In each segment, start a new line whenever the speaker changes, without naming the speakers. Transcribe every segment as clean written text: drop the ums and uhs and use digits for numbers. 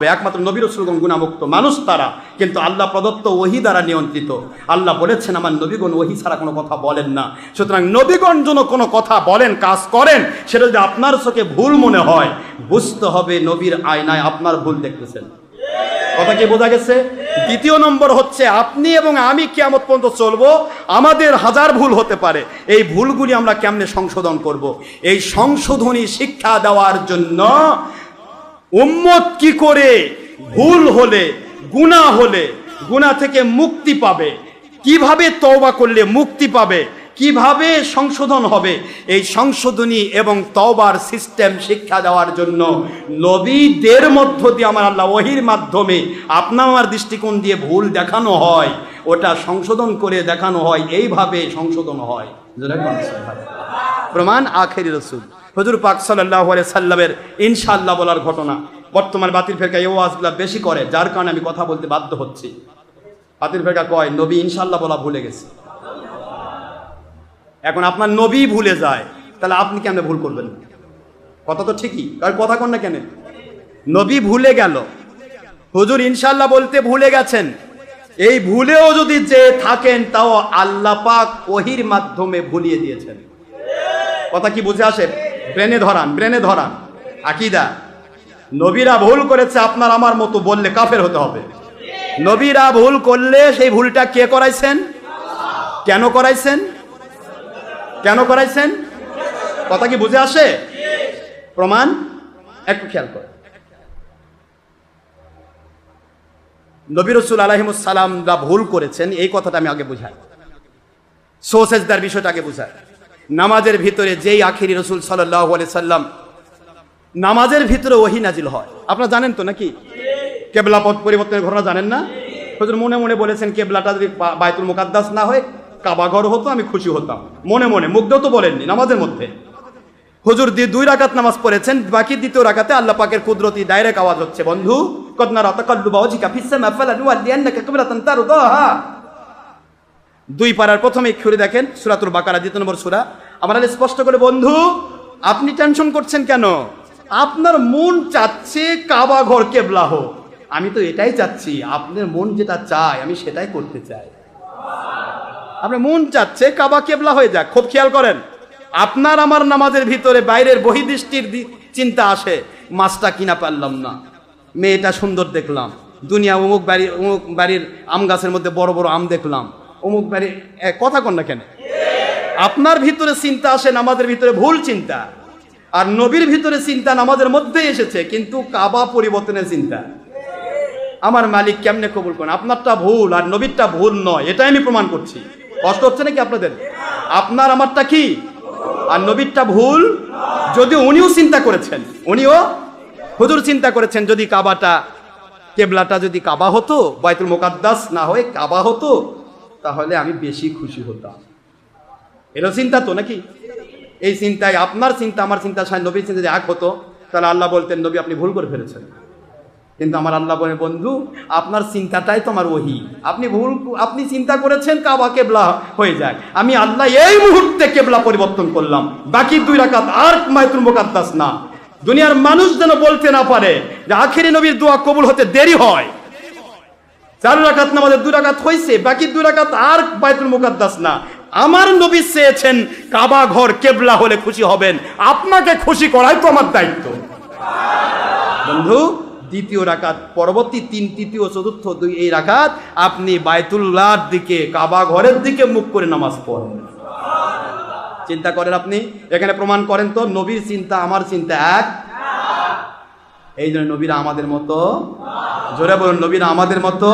একমাত্র নবী রাসূলগণ গুনাহমুক্ত মানুষ তারা, কিন্তু আল্লাহ প্রদত্ত ওহী দ্বারা নিয়ন্ত্রিত। আল্লাহ বলেছেন আমার নবীগণ ওহী ছাড়া কোনো কথা বলেন না। সুতরাং নবীগণ যেন কোনো কথা বলেন, কাজ করেন, সেটা যদি আপনার চোখে ভুল মনে হয়, বুঝতে হবে নবীর আয়নায় আপনার ভুল দেখতেছেন। কথা কি বোঝা গেছে? দ্বিতীয় নম্বর হচ্ছে, আপনি এবং আমি কিয়ামত পর্যন্ত চলবো, আমাদের হাজার ভুল হতে পারে। এই ভুলগুলি আমরা কেমনে সংশোধন করব? এই সংশোধনী শিক্ষা দেওয়ার জন্য উম্মত কি করে ভুল হলে, গুনাহ হলে গুনাহ থেকে মুক্তি পাবে, কিভাবে তওবা করলে মুক্তি পাবে, কিভাবে সংশোধন হবে, এই সংশোধনী এবং তওবার সিস্টেম শিক্ষা দেওয়ার জন্য নবীদের মধ্য দিয়ে আমার আল্লাহ ওহীর মাধ্যমে আপনার আমার দৃষ্টিকোণ দিয়ে ভুল দেখানো হয়, ওটা সংশোধন করে দেখানো হয়, এইভাবে সংশোধন হয়। প্রমাণ আখেরি রাসূল হুজুর পাক সাল্লাল্লাহু আলাইহি সাল্লামের ইনশাআল্লাহ বলার ঘটনা। বর্তমান বাতিল ফেরকা এই ওয়াজগুলো বেশি করে, যার কারণে আমি কথা বলতে বাধ্য হচ্ছি। বাতিল ফেরকা কয় নবী ইনশাআল্লাহ বলা ভুলে গেছে। এখন আপনার নবী ভুলে যায়, তাহলে আপনি কেন ভুল করবেন? কথা তো ঠিকই, কারণ কথা কন না কেন? নবী ভুলে গেল, হুজুর ইনশাআল্লাহ বলতে ভুলে গেছেন। এই ভুলেও যদি যে থাকেন, তাও আল্লাহ পাক ওহীর মাধ্যমে ভুলিয়ে দিয়েছেন। কথা কি বুঝে আসে? ব্রেনে ধরান, ব্রেনে ধরান। আকীদা, নবীরা ভুল করেছে আপনার আমার মতো বললে কাফের হতে হবে। নবীরা ভুল করলে সেই ভুলটা কে করাইছেন? কেন করাইছেন? কেন করাইছেন? কথা কি বুঝে আসে? প্রমাণ একটু খেয়াল করে। নবী রাসূল আলাইহিস সালামরা ভুল করেছেন, এই কথাটা আমি আগে বুঝাই। সুজদার বিষয়টা আগে বুঝাই। নামাজের ভিতরে যেই আখিরি রাসূল সাল্লাল্লাহু আলাইহি সাল্লাম, নামাজের ভিতরে ওহী নাজিল হয়, আপনারা জানেন তো নাকি? কিবলা পথ পরিবর্তনের ঘটনা জানেন না? হুজুর মনে মনে বলেছেন কিবলাটা যদি বাইতুল মুকাদ্দাস না হয় কাবা ঘর হতো, আমি খুশি হতাম। মনে মনে, মুগ্ধও তো বলেননি নামাজের মধ্যে। হুজুর 2 রাকাত নামাজ পড়েছেন, বাকি দ্বিতীয় রাকাতে আল্লাহ পাকের কুদরতি ডাইরেক্ট আওয়াজ হচ্ছে, বন্ধু কদ নারা তাকাল্লুবা ওয়াজহিকা ফিস সামা ফালানুওয়াল্লিয়ান্নাকা কিবলাতান তারদাহা। 2 পারার প্রথমে খুলে দেখেন সূরাতুল বাকারা 2 নম্বর সূরা। আমরা স্পষ্ট করে, বন্ধু আপনি টেনশন করছেন কেন? আপনার মন চাচ্ছে কাবা ঘর কিবলা হোক, আমি তো এটাই চাচ্ছি। আপনার মন যেটা চায় আমি সেটাই করতে চাই। আপনার মন চাচ্ছে কাবা কিবলা হয়ে যাক। খুব খেয়াল করেন, আপনার আমার নামাজের ভিতরে বাইরের বহির্দৃষ্টির চিন্তা আসে, মাছটা কিনা পারলাম না, মেয়েটা সুন্দর দেখলাম, দুনিয়া অমুক বাড়ির আম গাছের মধ্যে বড় বড় আম দেখলাম, অমুক বাড়ি, কথা কন না কেন? আপনার ভিতরে চিন্তা আসে, নামাজের ভিতরে ভুল চিন্তা। আর নবীর ভিতরে চিন্তা নামাজের মধ্যে এসেছে, কিন্তু কাবা পরিবর্তনের চিন্তা। আমার মালিক কেমনে কবুল করেন? আপনারটা ভুল আর নবীরটা ভুল নয়, এটাই আমি প্রমাণ করছি। কষ্ট হচ্ছে নাকি আপনাদের? আপনার আমারটা কি আর নবীরটা ভুল। যদি উনিও চিন্তা করেছেন, উনিও হুজুর চিন্তা করেছেন, যদি কাবাটা কিবলাটা যদি কাবা হতো, বাইতুল মুকাদ্দাস না হয়ে কাবা হতো, তাহলে আমি বেশি খুশি হতাম। এরও চিন্তা তো নাকি? এই চিন্তায় আপনার চিন্তা আমার চিন্তা নবীর চিন্তা যদি এক হতো, তাহলে আল্লাহ বলতেন নবী আপনি ভুল করে ফেলেছেন। কিন্তু আমার আল্লাহ বলে, বন্ধু আপনার চিন্তাটাই তো আমার ওহী। আপনি চিন্তা করেছেন কাবা কিবলা হয়ে যায়, আমি আল্লাহ এই মুহূর্তে কিবলা পরিবর্তন করলাম। বাকি 2 রাকাত আর বাইতুল মুকাদ্দাস না। দুনিয়ার মানুষ যেন বলতে না পারে যে আখেরি নবীর দোয়া কবুল হতে দেরি হয়। 4 রাকাত নামাজে 2 রাকাত হয়েছে, বাকি 2 রাকাত আর বাইতুল মুকাদ্দাস না। আমার নবী চেয়েছেন কাবা ঘর কিবলা হলে খুশি হবেন, আপনাকে খুশি করাই তো আমার দায়িত্ব। বন্ধু, দ্বিতীয় রাকাত পরবর্তী 3, তৃতীয়, চতুর্থ 2 এই রাকাত আপনি বাইতুল্লাহর দিকে, কাবা ঘরের দিকে মুখ করে নামাজ পড়েন। চিন্তা করেন আপনি, এখানে প্রমাণ করেন তো নবীর চিন্তা আমার চিন্তা এক। এই জন্য নবীরা আমাদের মতো, জোরে বলুন, নবীরা আমাদের মতো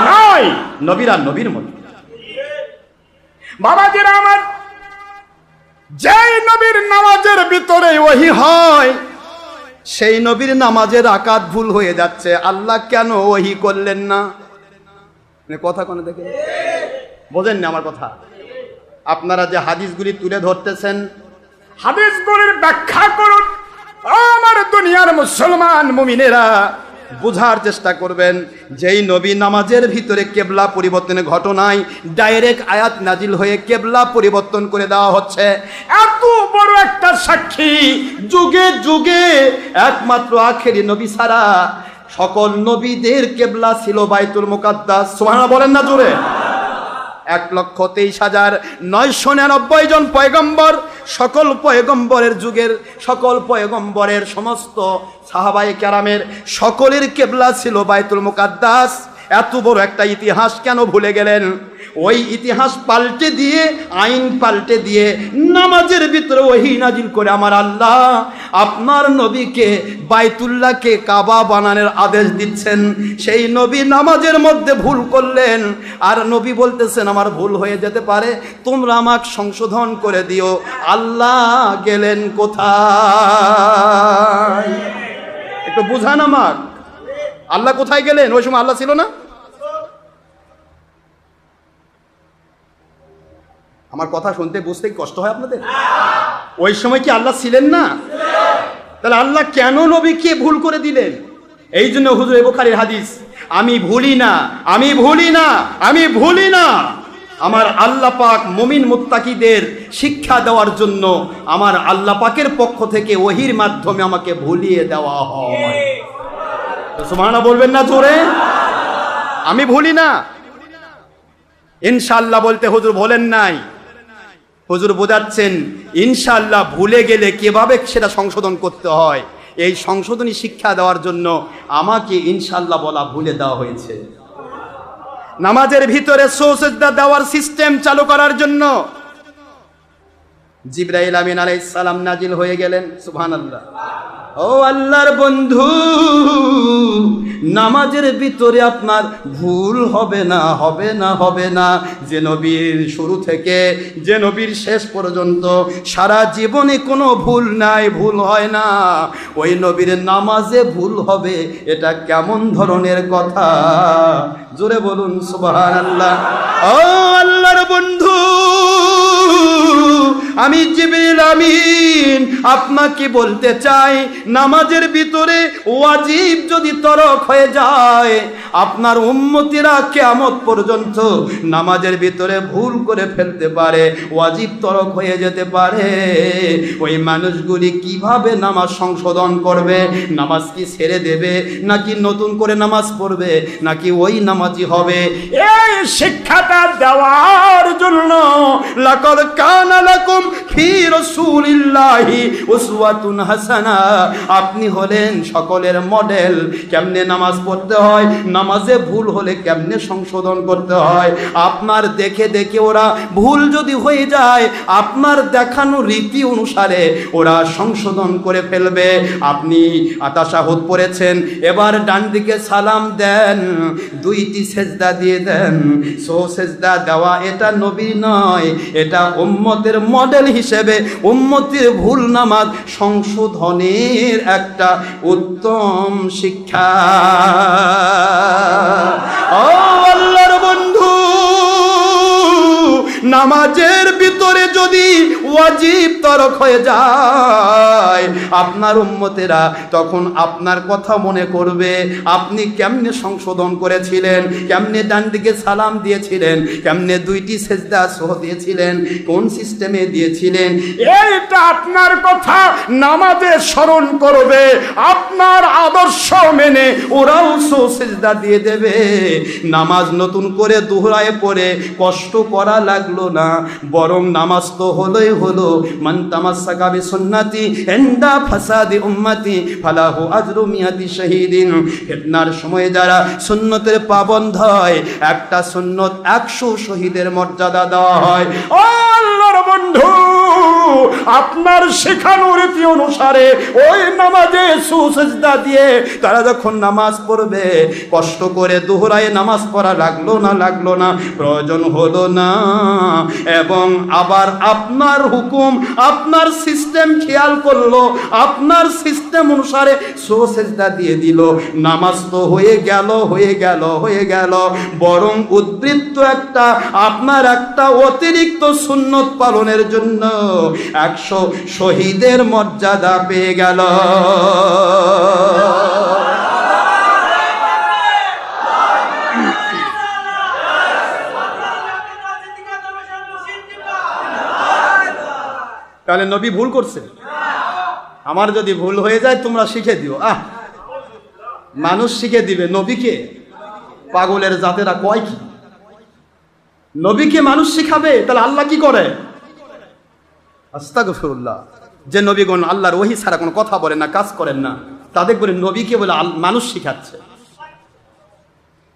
নয়, নবীরা নবীর মতো। বাবাজিরা আমার, যেই নবীর নামাজের ভিতরে ওহী হয়, সেই নবীর নামাজের রাকাত ভুল হয়ে যাচ্ছে, আল্লাহ কেন ওহী করলেন না? কথা কোন দেখে বোঝেন না আমার কথা? আপনারা যে হাদিসগুলি তুলে ধরতেছেন, হাদিসগুলির ব্যাখ্যা করুন। আমার দুনিয়ার মুসলমান মুমিনেরা বোঝার চেষ্টা করবেন, যেই নবী নামাজের ভিতরে কিবলা পরিবর্তনের ঘটনায় ডাইরেক্ট আয়াত নাজিল হয়ে কিবলা পরিবর্তন করে দেওয়া হচ্ছে। এত বড় একটা সাক্ষী, যুগে যুগে একমাত্র আখেরি নবী ছাড়া সকল নবীদের কেবলা ছিল বাইতুল মুকাদ্দাস। সুবহানাল্লাহ বলেন না জোরে। 1,23,999 জন পয়গম্বর, সকল পয়গম্বরের যুগের সকল পয়গম্বরের সমস্ত সাহাবায়ে কেরামের সকলের কেবলা ছিল বাইতুল মুকাদ্দাস। এত বড় একটা ইতিহাস কেন ভুলে গেলেন? ওই ইতিহাস পাল্টে দিয়ে, আইন পাল্টে দিয়ে নামাজের ভিতরে ওহী নাজিল করে আমার আল্লাহ আপনার নবীকে বাইতুল্লাহকে কাবা বানানোর আদেশ দিচ্ছেন। সেই নবী নামাজের মধ্যে ভুল করলেন, আর নবী বলতেছেন আমার ভুল হয়ে যেতে পারে, তোমরা আমাকে সংশোধন করে দিও। আল্লাহ গেলেন কোথায়? একটু বুঝান আমার, আল্লাহ কোথায় গেলেন? ওই সময় আল্লাহ ছিল না? আমার কথা শুনতে বুঝতে কষ্ট হয় আপনাদের? ওই সময় কি আল্লাহ ছিলেন না? তাহলে আল্লাহ কেন নবীকে ভুল করে দিলেন? এই জন্য হুজুর বুখারীর হাদিস, আমি ভুলি না, আমি ভুলি না, আমি ভুলি না। আমার আল্লাহ পাক মুমিন মুত্তাকিদের শিক্ষা দেওয়ার জন্য আমার আল্লাহ পাকের পক্ষ থেকে ওহীর মাধ্যমে আমাকে ভুলিয়ে দেওয়া হয়। সুবহানাল্লাহ বলবেন না জোরে? আমি ভুলি না। ইনশাআল্লাহ বলতে হুজুর বলেন নাই, হুজুর বোঝাচ্ছেন ইনশাআল্লাহ ভুলে গেলে কিভাবে সেটা সংশোধন করতে হয়, এই সংশোধনী শিক্ষা দেওয়ার জন্য আমাকে ইনশাআল্লাহ বলা ভুলে দেওয়া হয়েছে। নামাজের ভিতরে সুজদা দেওয়ার সিস্টেম চালু করার জন্য জিবরাইল আমিন আলাইহিস সালাম নাজিল হয়ে গেলেন। সুবহানাল্লাহ। ও আল্লাহর বন্ধু, নামাজের ভিতরে আপনার ভুল হবে না, হবে না, হবে না। যে নবীর শুরু থেকে যে নবীর শেষ পর্যন্ত সারা জীবনে কোনো ভুল নাই, ভুল হয় না, ওই নবীর নামাজে ভুল হবে, এটা কেমন ধরনের কথা? জোরে বলুন সুবহানাল্লাহ। ও আল্লাহর বন্ধু, আমি জিবরিল আমিন আপনাকে বলতে চাই, নামাজের ভিতরে ওয়াজিব যদি তরক হয়ে যায়, আপনার উম্মতিরা কিয়ামত পর্যন্ত নামাজের ভিতরে ভুল করে ফেলতে পারে, ওয়াজিব তরক হয়ে যেতে পারে। ওই মানুষগুলি কিভাবে নামাজ সংশোধন করবে? নামাজ কি ছেড়ে দেবে, নাকি নতুন করে নামাজ পড়বে, নাকি ওই নামাজি হবে? এই শিক্ষাটা দেওয়ার জন্য লাকাদ কানা লাকুম ফি রাসূলিল্লাহি উসওয়াতুন হাসানা, আপনি হলেন সকলের মডেল। কেমনে নামাজ পড়তে হয়, নামাজে ভুল হলে কেমনে সংশোধন করতে হয়, আপনার দেখে দেখে ওরা ভুল যদি হয়ে যায়, আপনার দেখানো রীতি অনুসারে ওরা সংশোধন করে ফেলবে। আপনি তাশাহুদ পড়েছেন, এবার ডান দিকে সালাম দেন, দুইটি সেজদা দিয়ে দেন। সেজদা দেওয়া এটা নবী নয়, এটা উম্মতের মডেল হিসেবে উম্মতের ভুল নামাজ সংশোধনের একটা উত্তম শিক্ষা। ও আল্লাহর বন্ধু, নামাজের ভিতরে যদি ওয়াজিব তরক হয়ে যায়, আপনার উম্মতেরা তখন আপনার কথা মনে করবে, আপনি কেমনে সংশোধন করেছিলেন, কেমনে ডান দিকে সালাম দিয়েছিলেন, কেমনে দুইটি সেজদা সহ দিয়েছিলেন, কোন সিস্টেমে দিয়েছিলেন, এইটা আপনার কথা নামাজে স্মরণ করবে। আপনার আদর্শ মেনে ওরাও সেজদা দিয়ে দেবে। নামাজ নতুন করে দুহরায় পড়ে কষ্ট করা লাগলো না, বরং নামাজ তো হলোই হলো। মান তামাসসাকা বিসুন্নতি ইনদা ফাসাদি উম্মতি ফালাহু আজরু মিয়াতি শাহীদিন। ফিতনার সময় যারা সুন্নতের পাবন্ধ হয়, একটা সুন্নত 100 শহীদের মর্যাদা দেওয়া হয়। ও আল্লাহর বন্ধু, আপনার শেখানো রীতি অনুসারে ওই নামাজে সুজদা দিয়ে তারা যখন নামাজ পড়বে, কষ্ট করে দুহরায় নামাজ পড়া লাগলো না, লাগলো না, প্রয়োজন হলো না। এবং আবার আপনার হুকুম, আপনার সিস্টেম খেয়াল করলো, আপনার সিস্টেম অনুসারে সুজদা দিয়ে দিল। নামাজ তো হয়ে গেল, হয়ে গেল, হয়ে গেল, বরং উদ্বৃত্ত একটা আপনার একটা অতিরিক্ত সুন্নত পালনের জন্য 100 শহীদের মর্যাদা পেয়ে গেল। তাহলে নবী ভুল করছে। আমার যদি ভুল হয়ে যায় তোমরা শিখে দিও। মানুষ শিখে দিবে নবীকে? পাগলের জাতেরা কয় কি? নবীকে মানুষ শিখাবে? তাহলে আল্লাহ কি করে? আস্তাগফিরুল্লাহ। যে নবীগণ আল্লাহর ওহী ছাড়া কোনো কথা বলেন না, কাজ করেন না, তাদের বলে নবীকে বলে মানুষ শিখাচ্ছে।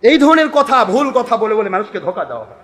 এই ধরনের কথা, ভুল কথা বলে বলে মানুষকে ধোঁকা দেওয়া হয়।